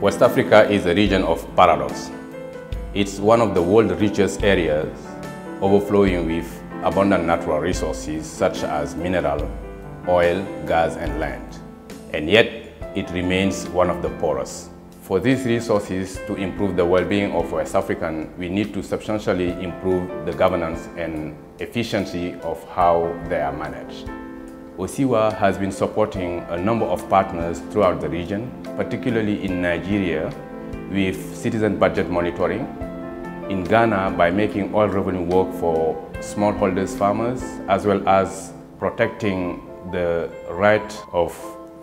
West Africa is a region of paradox. It's one of the world's richest areas, overflowing with abundant natural resources such as mineral, oil, gas, and land. And yet, it remains one of the poorest. For these resources to improve the well-being of West Africans, we need to substantially improve the governance and efficiency of how they are managed. OSIWA has been supporting a number of partners throughout the region, particularly in Nigeria with citizen budget monitoring, in Ghana by making oil revenue work for smallholders farmers, as well as protecting the right of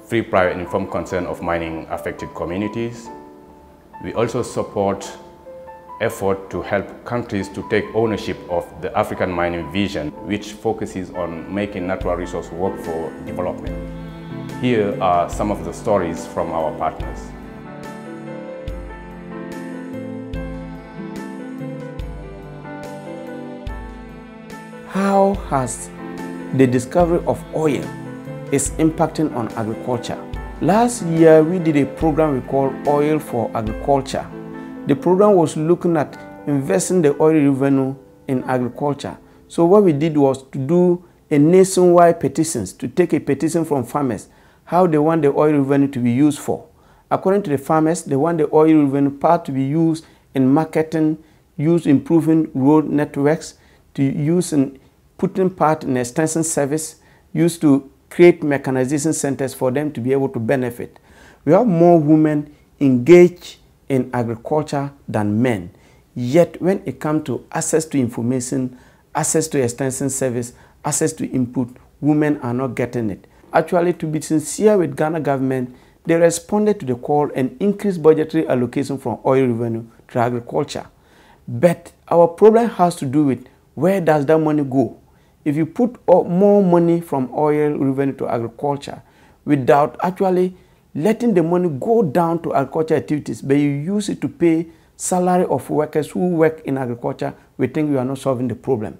free, prior, and informed consent of mining affected communities. We also support effort to help countries to take ownership of the African mining vision, which focuses on making natural resource work for development. Here are some of the stories from our partners. How has the discovery of oil is impacting on agriculture? Last year, we did a program we called Oil for Agriculture. The program was looking at investing the oil revenue in agriculture. So what we did was to do a nationwide petitions, to take a petition from farmers, how they want the oil revenue to be used for. According to the farmers, they want the oil revenue part to be used in marketing, used improving road networks, to use in putting part in extension service, used to create mechanization centers for them to be able to benefit. We have more women engaged in agriculture than men. Yet when it comes to access to information, access to extension service, access to input, women are not getting it. Actually, to be sincere with Ghana government, they responded to the call and increased budgetary allocation from oil revenue to agriculture. But our problem has to do with where does that money go? If you put more money from oil revenue to agriculture without actually letting the money go down to agriculture activities, but you use it to pay salary of workers who work in agriculture, we think you are not solving the problem.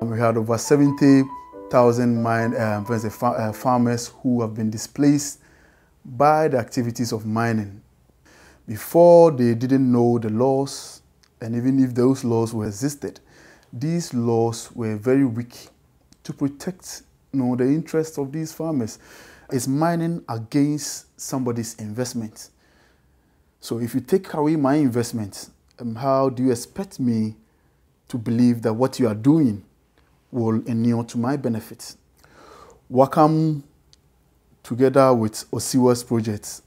We had over 70,000 farmers who have been displaced by the activities of mining. Before, they didn't know the laws, and even if those laws were existed, these laws were very weak to protect the interests of these farmers. It's mining against somebody's investment. So if you take away my investment, how do you expect me to believe that what you are doing will inure to my benefit? Wakam, together with OSIWA's project,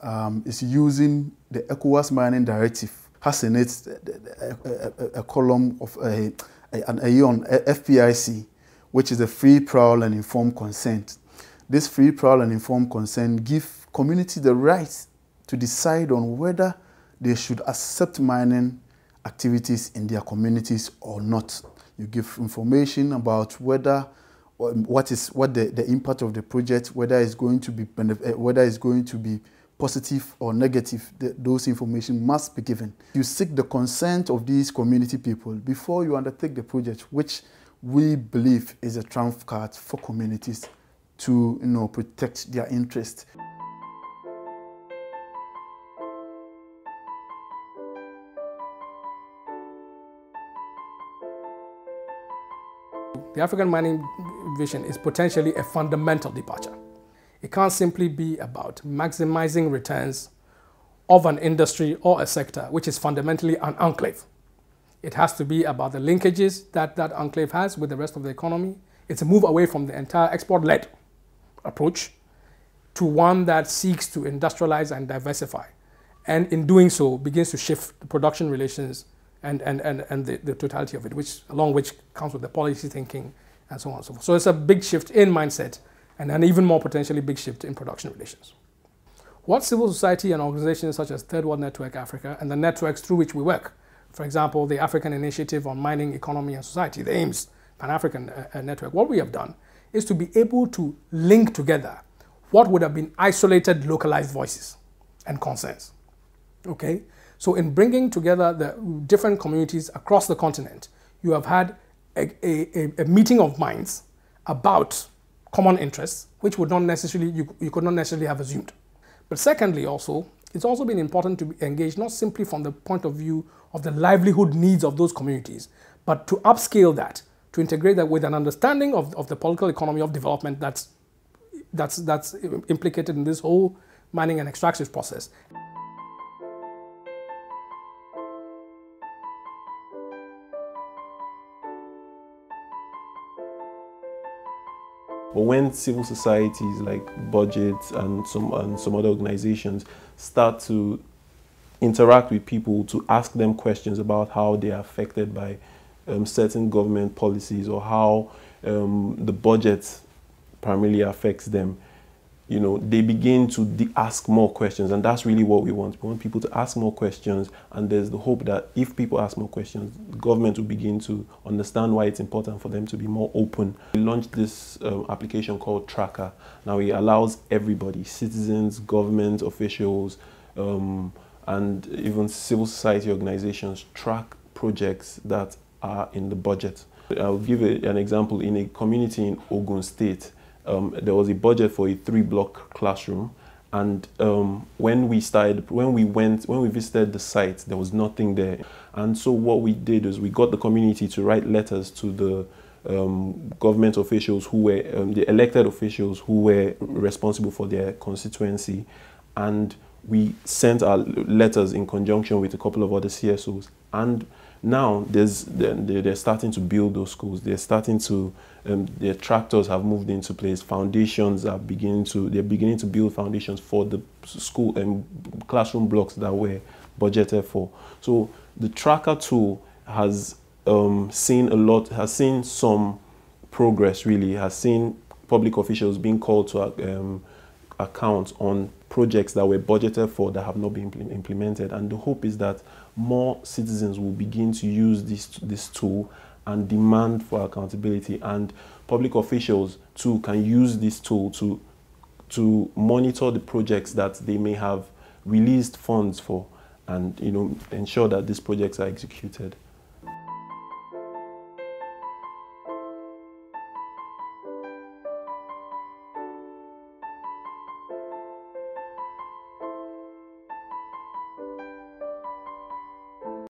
is using the ECOWAS Mining Directive, has in it a column of an A on FPIC, which is a free, prior, and informed consent. This free, prior, and informed consent gives community the right to decide on whether they should accept mining activities in their communities or not. You give information about whether what the impact of the project, whether it's going to be positive or negative. Those information must be given. You seek the consent of these community people before you undertake the project, which we believe is a trump card for communities to protect their interest. The African mining vision is potentially a fundamental departure. It can't simply be about maximizing returns of an industry or a sector which is fundamentally an enclave. It has to be about the linkages that that enclave has with the rest of the economy. It's a move away from the entire export-led approach to one that seeks to industrialize and diversify, and in doing so begins to shift the production relations and the totality of it, along which comes with the policy thinking and so on and so forth. So it's a big shift in mindset and an even more potentially big shift in production relations. What civil society and organizations such as Third World Network Africa and the networks through which we work, for example, the African Initiative on Mining, Economy and Society, the AIMS Pan-African Network, what we have done is to be able to link together what would have been isolated, localized voices and concerns. Okay? So in bringing together the different communities across the continent, you have had a meeting of minds about common interests, which would not necessarily, you could not necessarily have assumed. But secondly, also, it's also been important to be engaged not simply from the point of view of the livelihood needs of those communities, but to upscale that, to integrate that with an understanding of the political economy of development that's implicated in this whole mining and extractive process. But when civil societies like budgets and some other organizations start to interact with people to ask them questions about how they are affected by certain government policies or how the budget primarily affects them, you know, they begin to ask more questions, and that's really what we want. We want people to ask more questions, and there's the hope that if people ask more questions, the government will begin to understand why it's important for them to be more open. We launched this application called Tracker. Now it allows everybody, citizens, government officials, and even civil society organizations, track projects that are in the budget. I'll give an example. In a community in Ogun State, there was a budget for a 3-block classroom, and when we visited the site, there was nothing there. And so what we did is we got the community to write letters to the government officials who were the elected officials who were responsible for their constituency, and we sent our letters in conjunction with a couple of other CSOs. And now they're starting to build those schools. They're starting to, their tractors have moved into place. Foundations are beginning to build foundations for the school and classroom blocks that were budgeted for. So the Tracker tool has seen some progress, really, has seen public officials being called to account on projects that were budgeted for that have not been implemented. And the hope is that more citizens will begin to use this tool and demand for accountability, and public officials too can use this tool to monitor the projects that they may have released funds for, and, you know, ensure that these projects are executed.